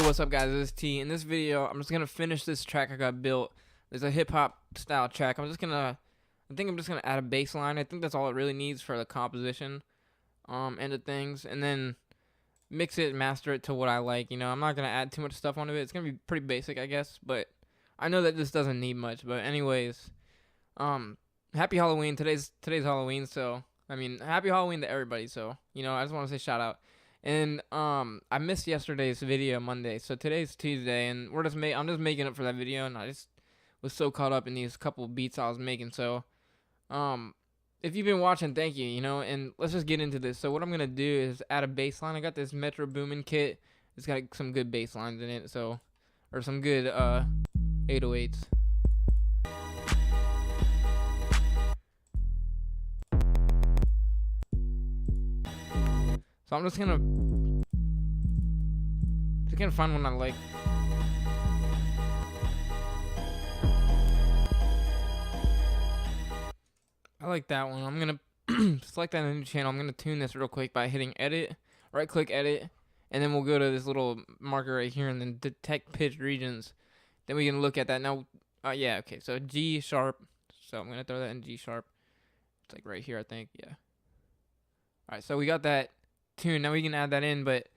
what's up, guys? This is T. In this video, I'm just gonna finish this track I got built. There's a hip hop style track. I think I'm just gonna add a bass line. I think that's all it really needs for the composition, end of things, and then mix it, master it to what I like. You know, I'm not gonna add too much stuff onto it. It's gonna be pretty basic, I guess, but I know that this doesn't need much. But anyways, happy Halloween. Today's Halloween, so I mean, happy Halloween to everybody. So you know, I just want to say shout out. And I missed yesterday's video Monday, so today's Tuesday, and I'm just making up for that video, and I just was so caught up in these couple beats I was making. So if you've been watching, thank you. You know, and let's just get into this. So what I'm gonna do is add a bass line. I got this Metro Boomin kit. It's got some good bass lines in it, so or some good 808s. So I'm just gonna find one I like. I like that one. I'm gonna select that in a new channel. I'm gonna tune this real quick by hitting edit, right click edit, and then we'll go to this little marker right here and then detect pitch regions. Then we can look at that. Now, yeah, okay, so G sharp. So I'm gonna throw that in G sharp. It's like right here, I think, yeah. Alright, so we got that tune. Now we can add that in, but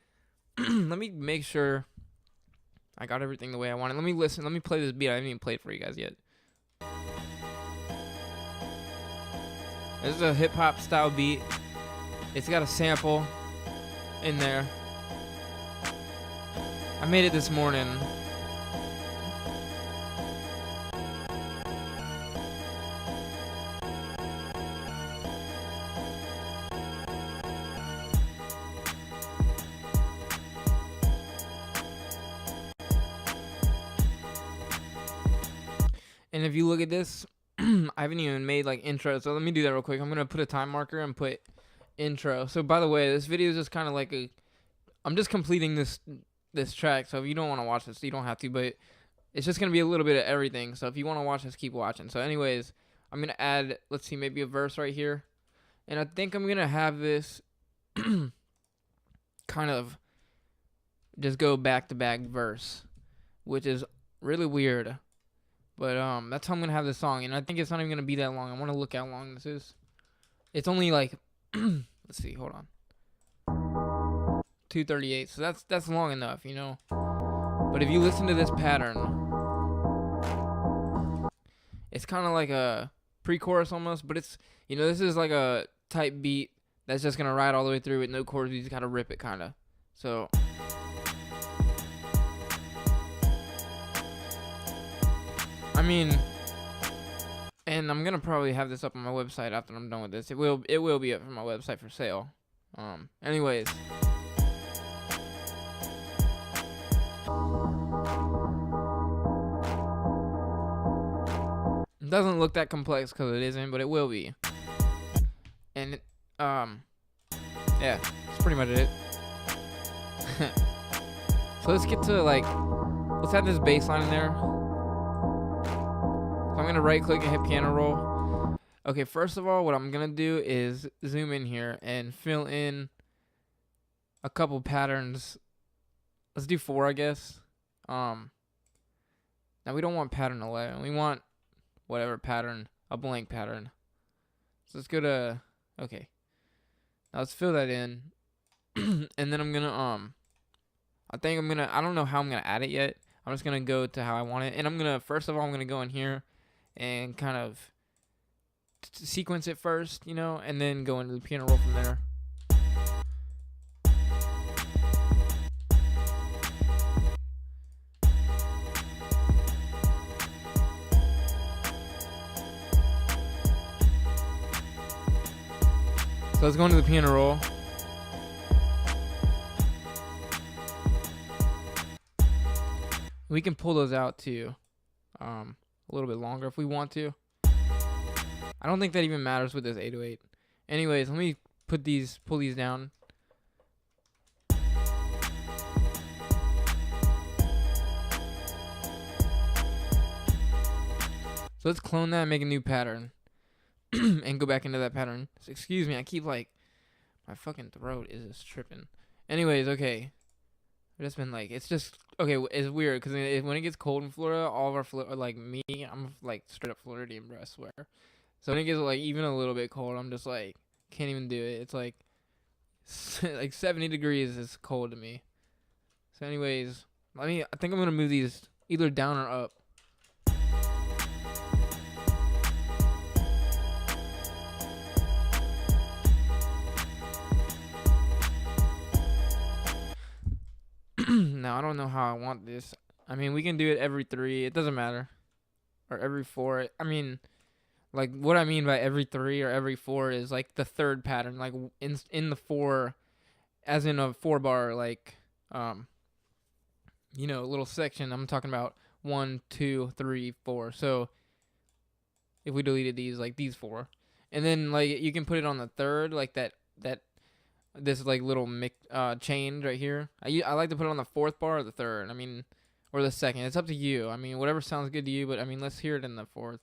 let me make sure I got everything the way I want it. Let me listen. Let me play this beat. I haven't even played for you guys yet. This is a hip hop style beat. It's got a sample in there. I made it this morning. And if you look at this, I haven't even made like intro, so let me do that real quick. I'm gonna put a time marker and put intro. So by the way, this video is just kind of like I'm just completing this track. So if you don't want to watch this, you don't have to, but it's just gonna be a little bit of everything. So if you want to watch this, keep watching. So anyways, I'm gonna add, let's see, maybe a verse right here, and I think I'm gonna have this kind of just go back to back verse, which is really weird. But that's how I'm gonna have this song, and I think it's not even gonna be that long. I want to look how long this is. It's only like, let's see, hold on, 2:38. So that's long enough, you know. But if you listen to this pattern, it's kind of like a pre-chorus almost. But it's, you know, this is like a type beat that's just gonna ride all the way through with no chords. You just gotta rip it, kind of. So. I mean, and I'm gonna probably have this up on my website after I'm done with this. It will be up on my website for sale. Anyways. It doesn't look that complex because it isn't, but it will be. And yeah, that's pretty much it. So let's get to let's add this bass line in there. I'm going to right click and hit piano roll. Okay, first of all, what I'm going to do is zoom in here and fill in a couple patterns. Let's do 4, I guess. Now we don't want pattern 11. We want whatever pattern, a blank pattern. So let's go to, okay. Now let's fill that in. And then I'm going to, I don't know how I'm going to add it yet. I'm just going to go to how I want it. And I'm going to, first of all, I'm going to go in here and kind of sequence it first, you know, and then go into the piano roll from there. So let's go into the piano roll. We can pull those out too. A little bit longer if we want to. I don't think that even matters with this 808. Anyways, let me pull these down. So let's clone that and make a new pattern. And go back into that pattern. So, excuse me, I keep my fucking throat is just tripping. Anyways, okay. But it's been like, it's just okay. It's weird because when it gets cold in Florida, all of our like me, I'm like straight up Floridian, bro. I swear. So when it gets like even a little bit cold, I'm just like can't even do it. It's like like 70 degrees is cold to me. So anyways, I think I'm gonna move these either down or up. Now I don't know how I want this. I mean, we can do it every 3. It doesn't matter, or every 4. I mean, like what I mean by every 3 or every 4 is like the third pattern, like in the 4, as in a 4-bar, like little section. I'm talking about 1, 2, 3, 4. So if we deleted these, like these 4, and then like you can put it on the third, like that this like little change right here. I like to put it on the 4th bar or the 3rd. I mean, or the 2nd. It's up to you. I mean, whatever sounds good to you. But I mean, let's hear it in the 4th,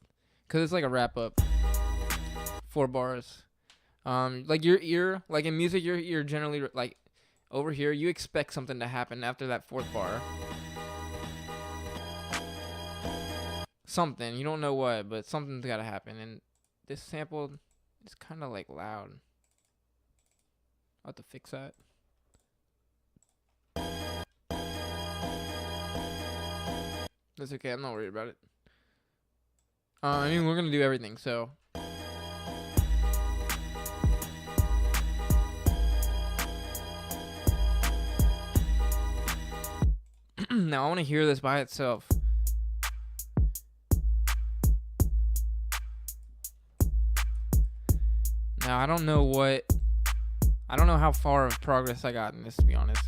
cause it's like a wrap up. 4 bars. Like your ear, like in music, you're generally like over here. You expect something to happen after that 4th bar. Something, you don't know what, but something's gotta happen. And this sample is kind of like loud. I'll have to fix that. That's okay. I'm not worried about it. I mean, we're gonna do everything. So now I want to hear this by itself. Now I don't know how far of progress I got in this, to be honest.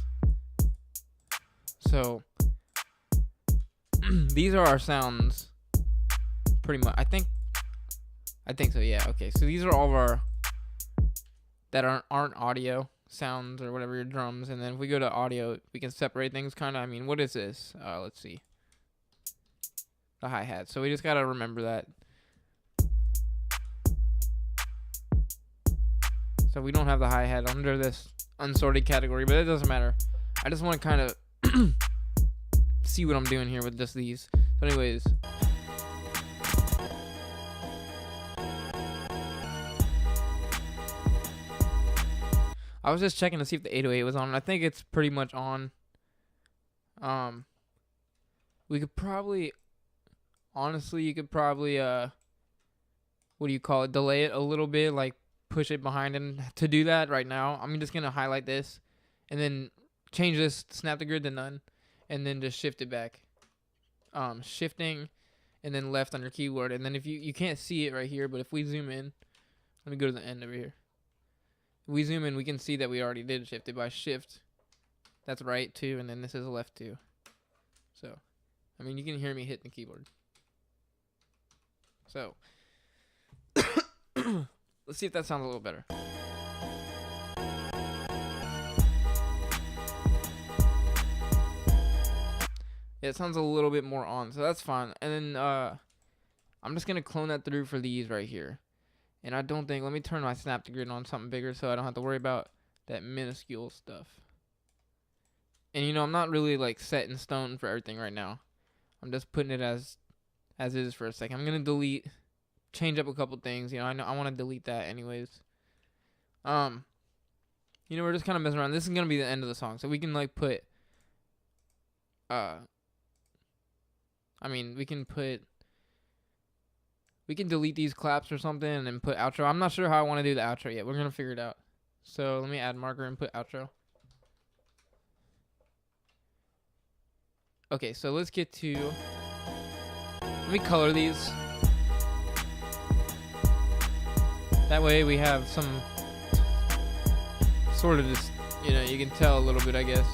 So these are our sounds, pretty much. I think so. Yeah. Okay. So these are all of our that aren't audio sounds or whatever, your drums. And then if we go to audio, we can separate things kind of. I mean, what is this? Let's see. The hi-hat. So we just gotta remember that. So we don't have the hi-hat under this unsorted category, but it doesn't matter. I just want to kind of see what I'm doing here with just these. So anyways, I was just checking to see if the 808 was on. I think it's pretty much on. We could probably, honestly, you could probably what do you call it? Delay it a little bit, like push it behind. And to do that right now, I'm just gonna highlight this, and then change this snap to grid to none, and then just shift it back. Shifting, and then left on your keyboard. And then if you can't see it right here, but if we zoom in, let me go to the end over here. If we zoom in, we can see that we already did shift it by shift. That's right 2, and then this is left 2. So, I mean, you can hear me hitting the keyboard. So, let's see if that sounds a little better. Yeah, it sounds a little bit more on, so that's fine. And then I'm just gonna clone that through for these right here. And I don't think, let me turn my snap to grid on something bigger so I don't have to worry about that minuscule stuff. And you know, I'm not really like set in stone for everything right now. I'm just putting it as is for a second. I'm gonna change up a couple things. You know, I want to delete that anyways. You know, we're just kind of messing around. This is gonna be the end of the song, so we can like put I mean, we can delete these claps or something and then put outro. I'm not sure how I want to do the outro yet. We're going to figure it out. So let me add marker and put outro. Okay, so let's get to, let me color these. That way we have some sort of just, you know, you can tell a little bit, I guess.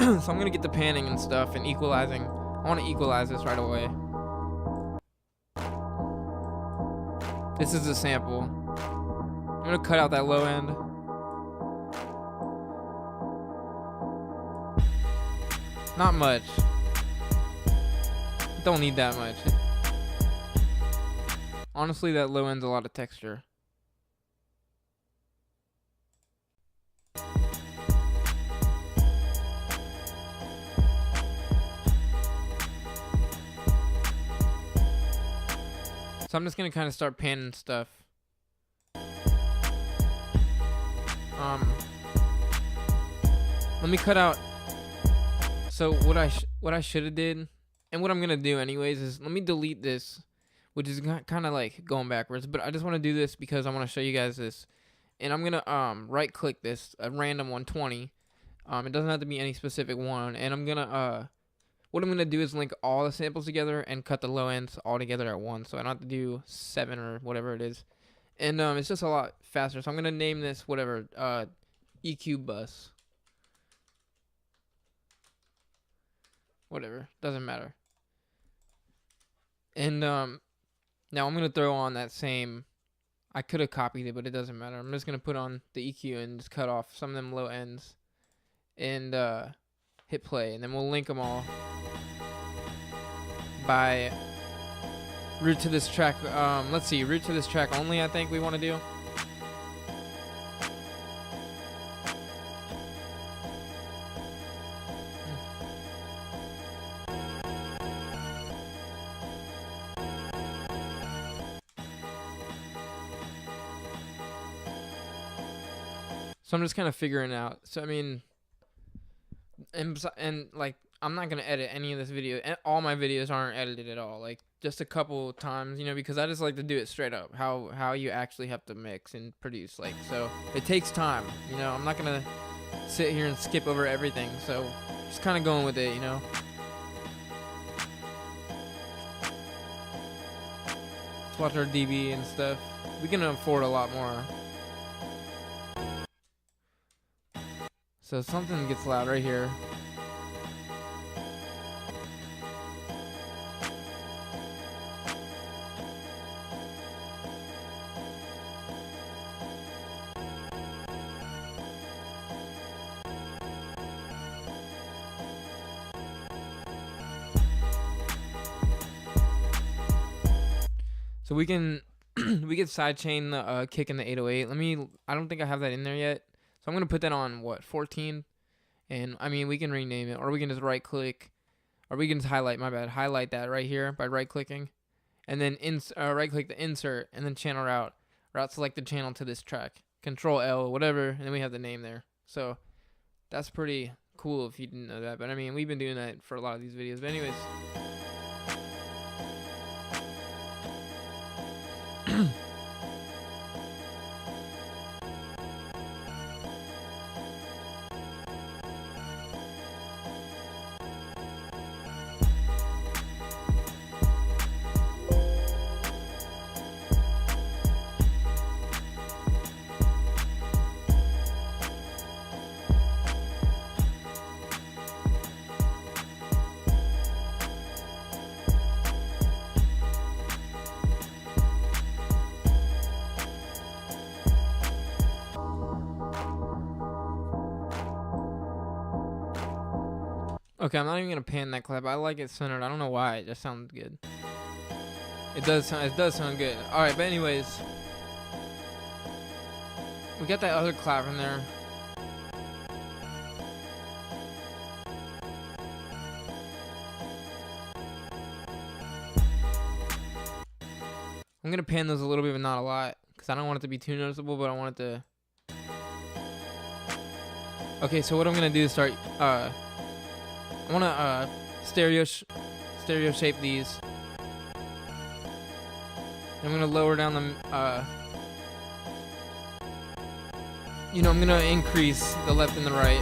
So I'm going to get the panning and stuff and equalizing. I want to equalize this right away. This is a sample. I'm gonna cut out that low end. Not much. Don't need that much. Honestly, that low end's a lot of texture. So I'm just gonna kind of start panning stuff. Let me cut out. So what I should have did, and what I'm gonna do anyways, is let me delete this, which is kind of like going backwards. But I just want to do this because I want to show you guys this, and I'm gonna right click this, a random 120. It doesn't have to be any specific one, and I'm gonna what I'm gonna do is link all the samples together and cut the low ends all together at once, so I don't have to do 7 or whatever it is, and it's just a lot faster. So I'm gonna name this whatever EQ bus, whatever, doesn't matter. And now I'm gonna throw on that same. I could have copied it, but it doesn't matter. I'm just gonna put on the EQ and just cut off some of them low ends, and hit play, and then we'll link them all by route to this track. Let's see, route to this track only, I think we want to do. So I'm just kind of figuring out. So I mean, and like, I'm not gonna edit any of this video. All my videos aren't edited at all. Like, just a couple times, you know, because I just like to do it straight up. How you actually have to mix and produce. Like, so it takes time. You know, I'm not gonna sit here and skip over everything. So just kind of going with it. You know. Let's watch our DB and stuff. We can afford a lot more. So something gets loud right here. So we can we can sidechain the kick in the 808. I don't think I have that in there yet. So I'm gonna put that on what, 14, and I mean we can rename it, or we can just right click, or we can just highlight. My bad, highlight that right here by right clicking, and then right click the insert, and then channel route select the channel to this track. Control L, whatever, and then we have the name there. So that's pretty cool if you didn't know that. But I mean we've been doing that for a lot of these videos. But anyways. Okay, I'm not even gonna pan that clap. I like it centered. I don't know why. It just sounds good. It does sound good. All right, but anyways, we got that other clap in there. I'm gonna pan those a little bit, but not a lot, because I don't want it to be too noticeable. But I want it to. Okay, so what I'm gonna do is start. I want to stereo shape these. I'm going to lower down the, you know, I'm going to increase the left and the right.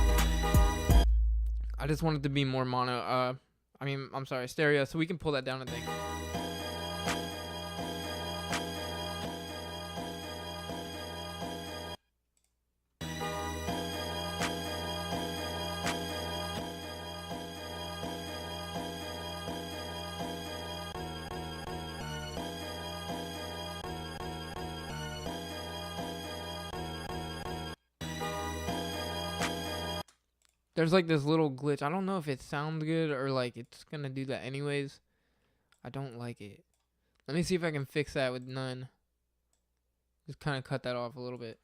I just want it to be more mono, I'm sorry, stereo, so we can pull that down, I think. There's like this little glitch. I don't know if it sounds good or like it's gonna do that anyways. I don't like it. Let me see if I can fix that with none. Just kind of cut that off a little bit.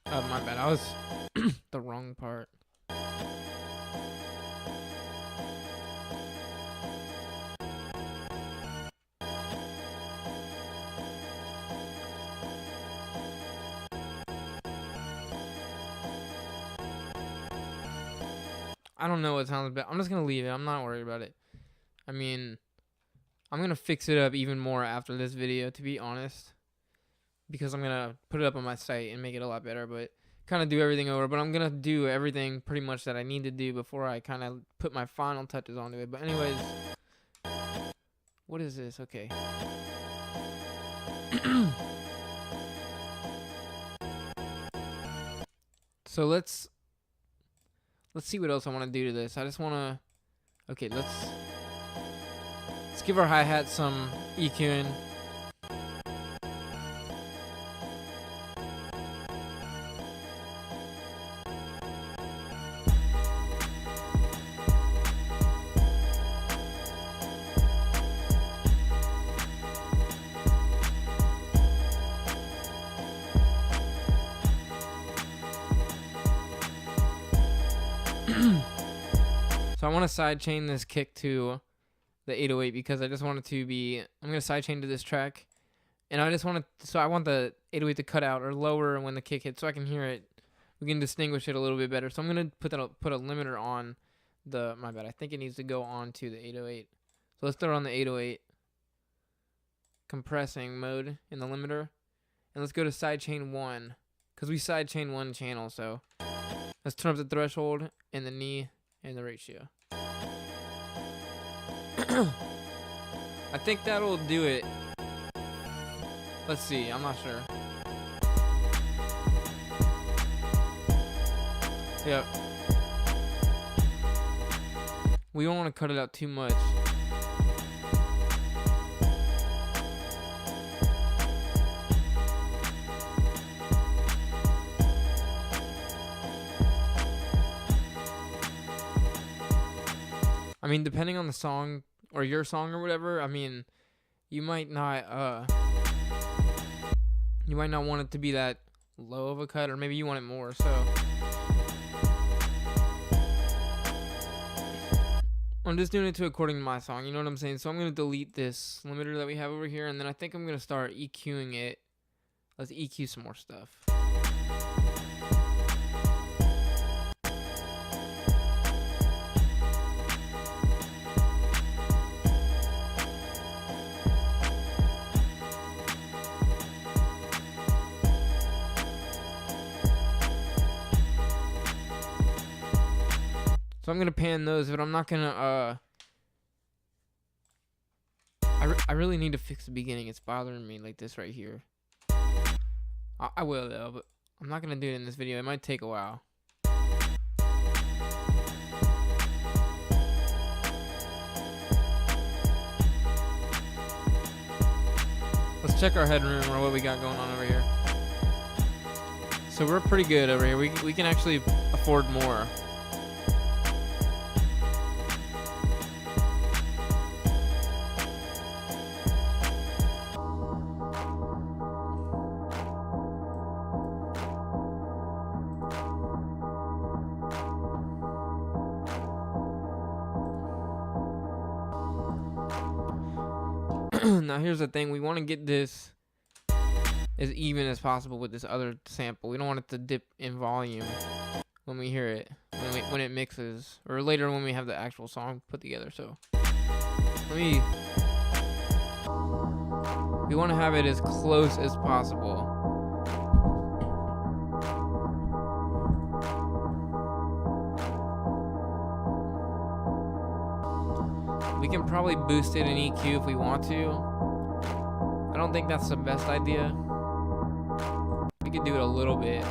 Oh, my bad. I was the wrong part. I don't know what sounds bad. I'm just going to leave it. I'm not worried about it. I mean, I'm going to fix it up even more after this video, to be honest. Because I'm going to put it up on my site and make it a lot better. But kind of do everything over. But I'm going to do everything pretty much that I need to do before I kind of put my final touches onto it. But anyways, what is this? Okay. So let's see what else I want to do to this. I just want to... Okay, let's give our hi-hat some EQing. So I want to sidechain this kick to the 808 because I just want it to be... I'm going to sidechain to this track. And I just want to... So I want the 808 to cut out or lower when the kick hits so I can hear it. We can distinguish it a little bit better. So I'm going to put a limiter on the... My bad. I think it needs to go on to the 808. So let's throw it on the 808. Compressing mode in the limiter. And let's go to sidechain 1. Because we sidechain 1 channel, so... Let's turn up the threshold and the knee and the ratio. I think that'll do it. Let's see, I'm not sure. Yep. We don't want to cut it out too much. I mean, depending on the song or your song or whatever, I mean, you might not want it to be that low of a cut, or maybe you want it more, so I'm just doing it to according to my song, you know what I'm saying? So I'm going to delete this limiter that we have over here, and then I think I'm going to start EQing it. Let's EQ some more stuff. So I'm going to pan those, but I'm not going to, I really need to fix the beginning. It's bothering me like this right here. I will, though, but I'm not going to do it in this video. It might take a while. Let's check our headroom or what we got going on over here. So we're pretty good over here. We can actually afford more. Now here's the thing, we want to get this as even as possible with this other sample. We don't want it to dip in volume when we hear it, when it mixes, or later when we have the actual song put together. So we want to have it as close as possible. We can probably boost it in EQ if we want to. I don't think that's the best idea. We could do it a little bit.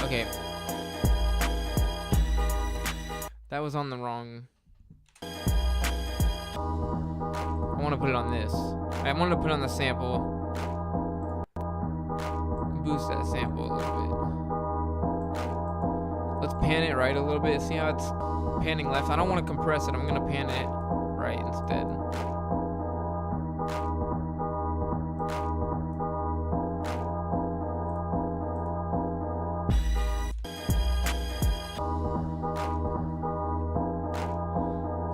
Okay. That was on the wrong. I want to put it on this. I want to put it on the sample. Boost that sample a little bit. Let's pan it right a little bit. See how it's panning left? I don't want to compress it. I'm going to pan it right instead.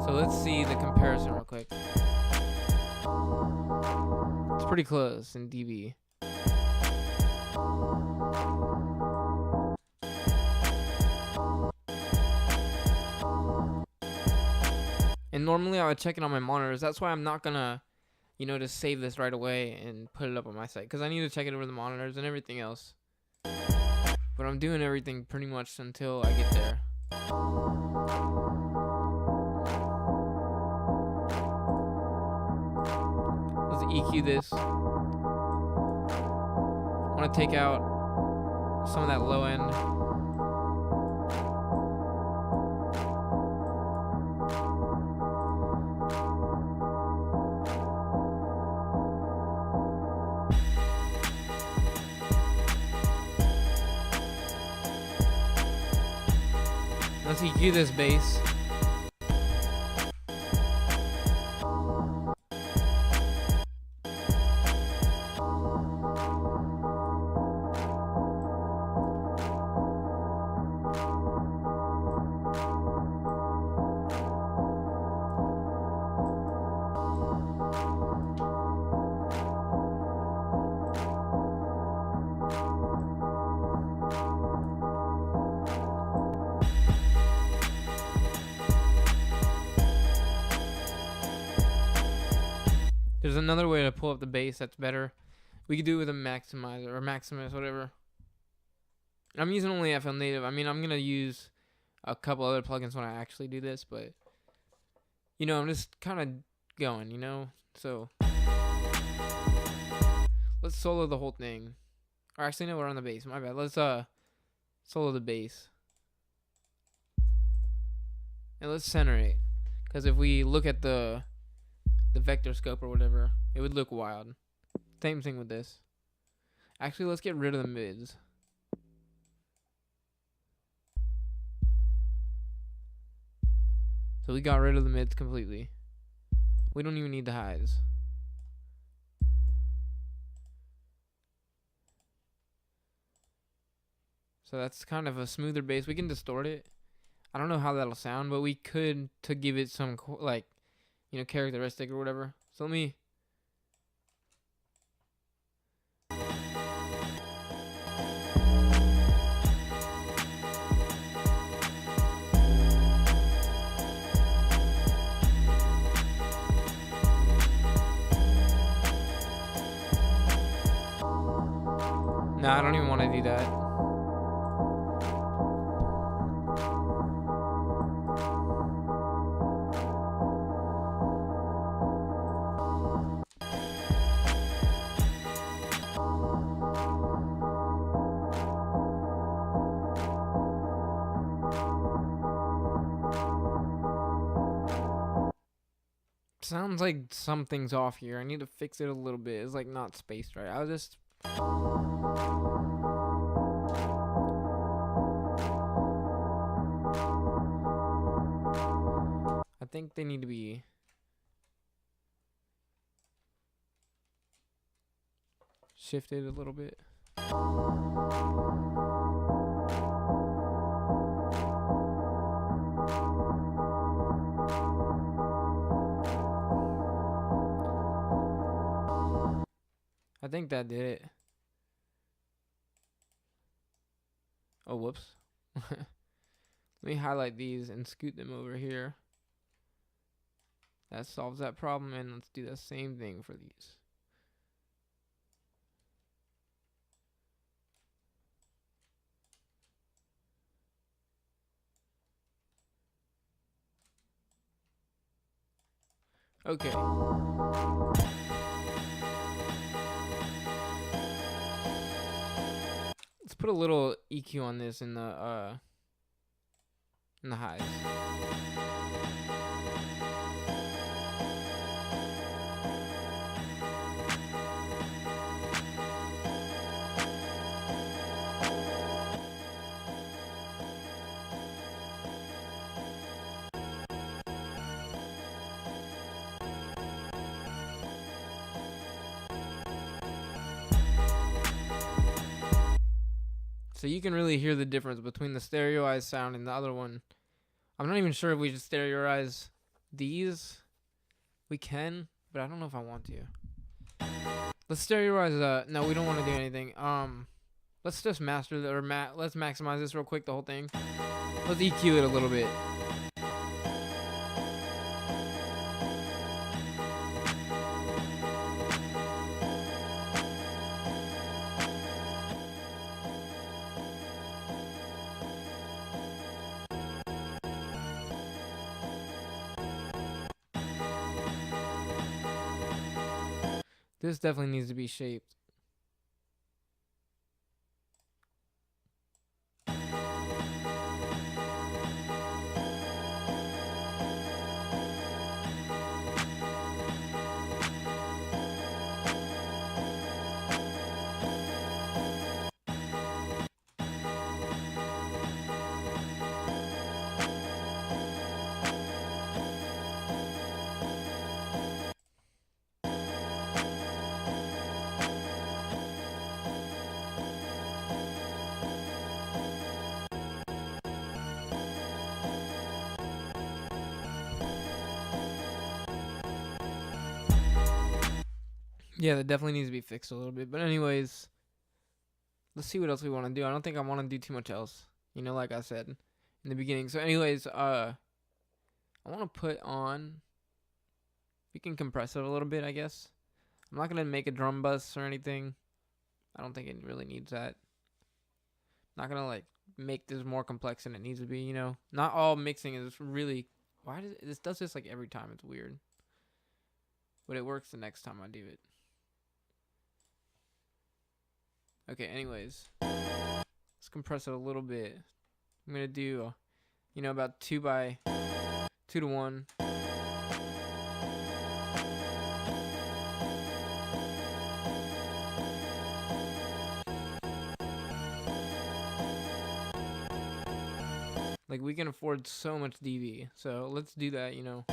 So let's see the comparison real quick. It's pretty close in dB. And normally I would check it on my monitors. That's why I'm not gonna, just save this right away and put it up on my site, because I need to check it over the monitors and everything else. But I'm doing everything pretty much until I get there. Let's EQ this. I want to take out some of that low end. Let's EQ this bass. There's another way to pull up the bass that's better. We could do it with a maximizer or Maximus, whatever. I'm using only FL Native. I mean, I'm going to use a couple other plugins when I actually do this, but, I'm just kind of going, So, let's solo the whole thing. Or actually, no, we're on the bass. My bad. Let's solo the bass. And let's center it. Because if we look at the vector scope or whatever, it would look wild. Same thing with this. Actually, let's get rid of the mids. So we got rid of the mids completely. We don't even need the highs. So that's kind of a smoother bass. We can distort it. I don't know how that'll sound, but we could to give it some characteristic or whatever. So let me. No, I don't even want to do that. Sounds like something's off here. I need to fix it a little bit. It's like not spaced right. I'll just. I think they need to be shifted a little bit. I think that did it. Oh, whoops. Let me highlight these and scoot them over here. That solves that problem, and let's do the same thing for these. Okay. Let's put a little EQ on this in the and the highs. So you can really hear the difference between the stereoized sound and the other one. I'm not even sure if we should stereoize these. We can, but I don't know if I want to. Let's stereoize. No, we don't want to do anything. Let's just master the, or let's maximize this real quick. The whole thing. Let's EQ it a little bit. This definitely needs to be shaped. Yeah, that definitely needs to be fixed a little bit. But anyways, let's see what else we want to do. I don't think I want to do too much else. You know, like I said in the beginning. So anyways, I want to put on, we can compress it a little bit, I guess. I'm not going to make a drum bus or anything. I don't think it really needs that. Not going to like make this more complex than it needs to be, you know. Not all mixing is really, why does this does this like every time? It's weird. But it works the next time I do it. Okay, anyways, let's compress it a little bit. I'm gonna do, you know, about 2 to 1. Like, we can afford so much dB, so let's do that, you know.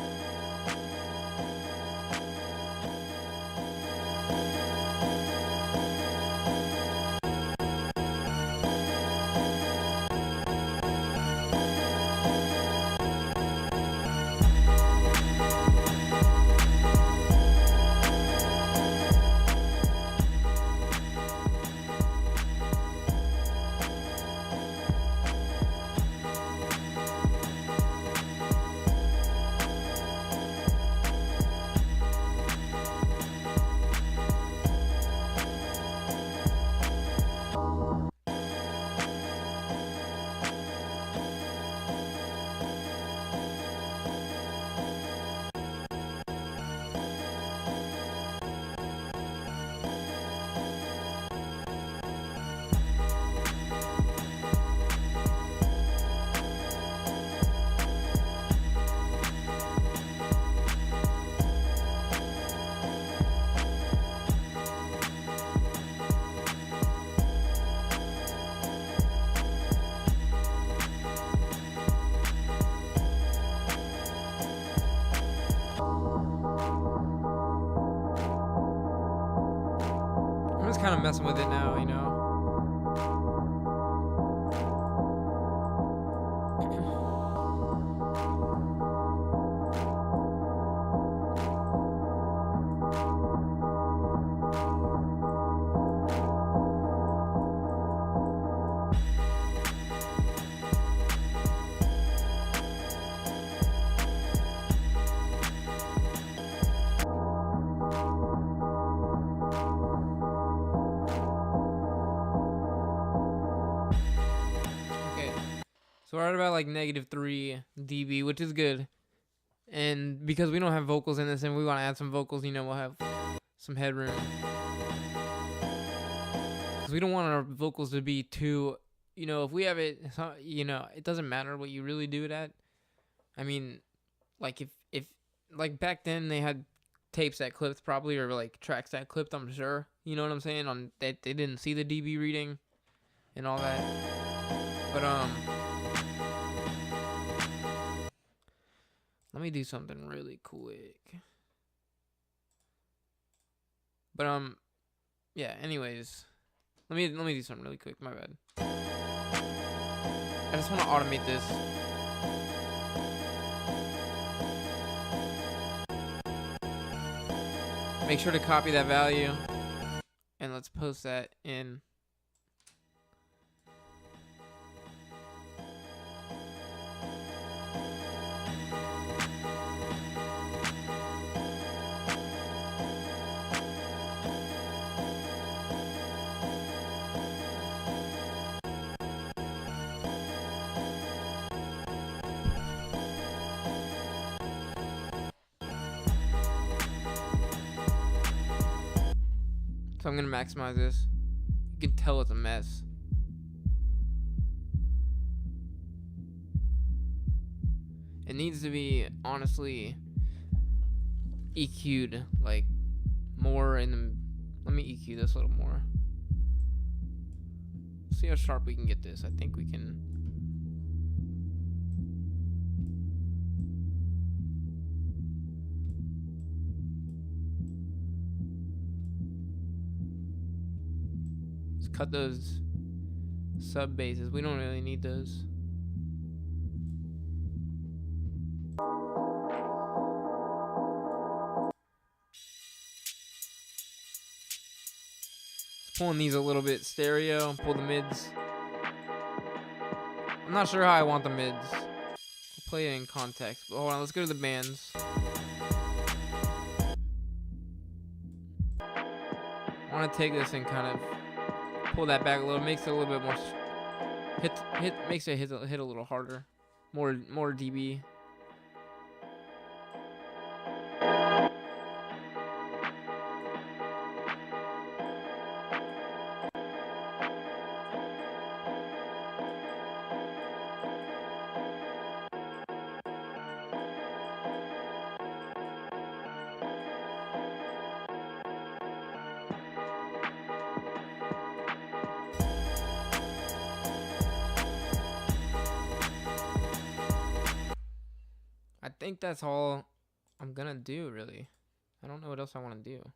I'm just kind of messing with it now, you know. So we're at about like -3 dB, which is good. And because we don't have vocals in this and we want to add some vocals, you know, we'll have some headroom. Because we don't want our vocals to be too if we have it, it doesn't matter what you really do it at. I mean, like if like back then they had tapes that clipped probably, or like tracks that clipped, I'm sure. You know what I'm saying? On that they didn't see the dB reading and all that. But let me do something really quick. But yeah, anyways, let me do something really quick. My bad. I just want to automate this. Make sure to copy that value, and let's post that in. So I'm gonna maximize this. You can tell it's a mess. It needs to be honestly EQ'd like more in the. Let me EQ this a little more. See how sharp we can get this. I think we can. Let's cut those sub basses. We don't really need those. Pulling these a little bit stereo, pull the mids. I'm not sure how I want the mids. I'll play it in context, but hold on, let's go to the bands. I want to take this and kind of pull that back a little, makes it a little bit more makes it hit a little harder, more dB. I think that's all I'm gonna do, really. I don't know what else I want to do.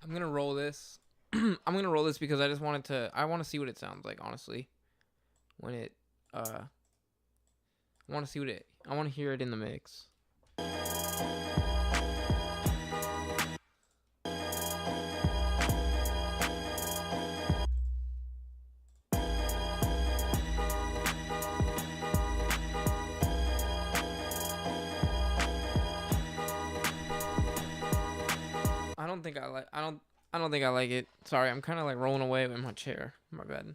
I'm gonna roll this. I'm gonna roll this because I just wanted to. I want to see what it sounds like, honestly. When it, I want to see what it. I want to hear it in the mix. I don't think I like it. Sorry, I'm kind of like rolling away with my chair. My bad.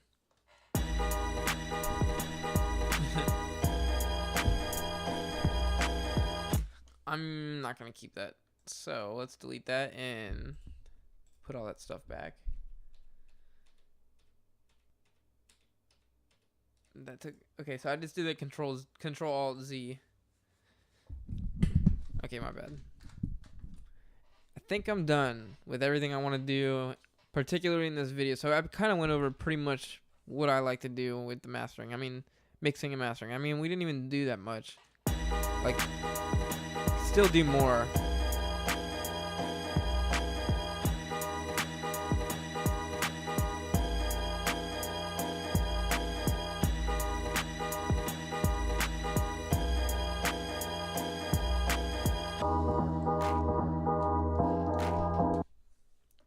I'm not gonna keep that. So let's delete that and put all that stuff back. That took, okay, so I just did the control alt Z. Okay, my bad. I think I'm done with everything I want to do, particularly in this video. So I kind of went over pretty much what I like to do with the mastering. I mean, mixing and mastering. I mean, we didn't even do that much. Like, still do more.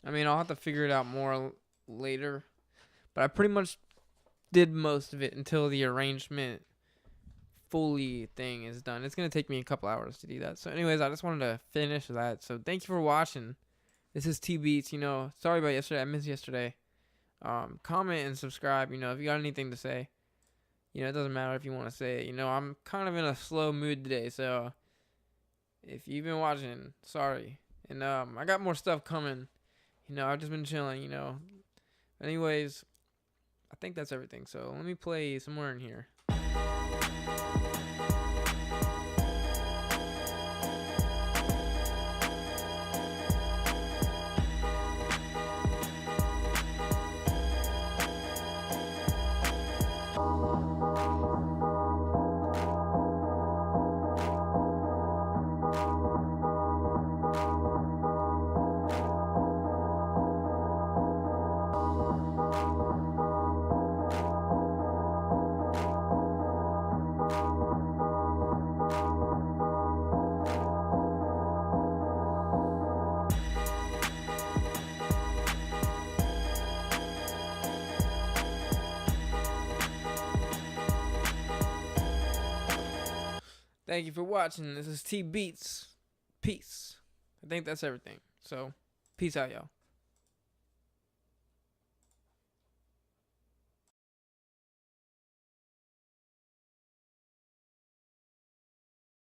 I mean, I'll have to figure it out more later, but I pretty much did most of it until the arrangement fully thing is done. It's going to take me a couple hours to do that. So anyways, I just wanted to finish that. So thank you for watching. This is T Beats. You know, sorry about yesterday. I missed yesterday. Comment and subscribe. You know, if you got anything to say, you know, it doesn't matter if you want to say it. You know, I'm kind of in a slow mood today. So if you've been watching, sorry. And I got more stuff coming. You know, I've just been chilling, you know. Anyways, I think that's everything. So let me play somewhere in here. Thank you for watching. This is T Beats. Peace. I think that's everything. So, peace out, y'all.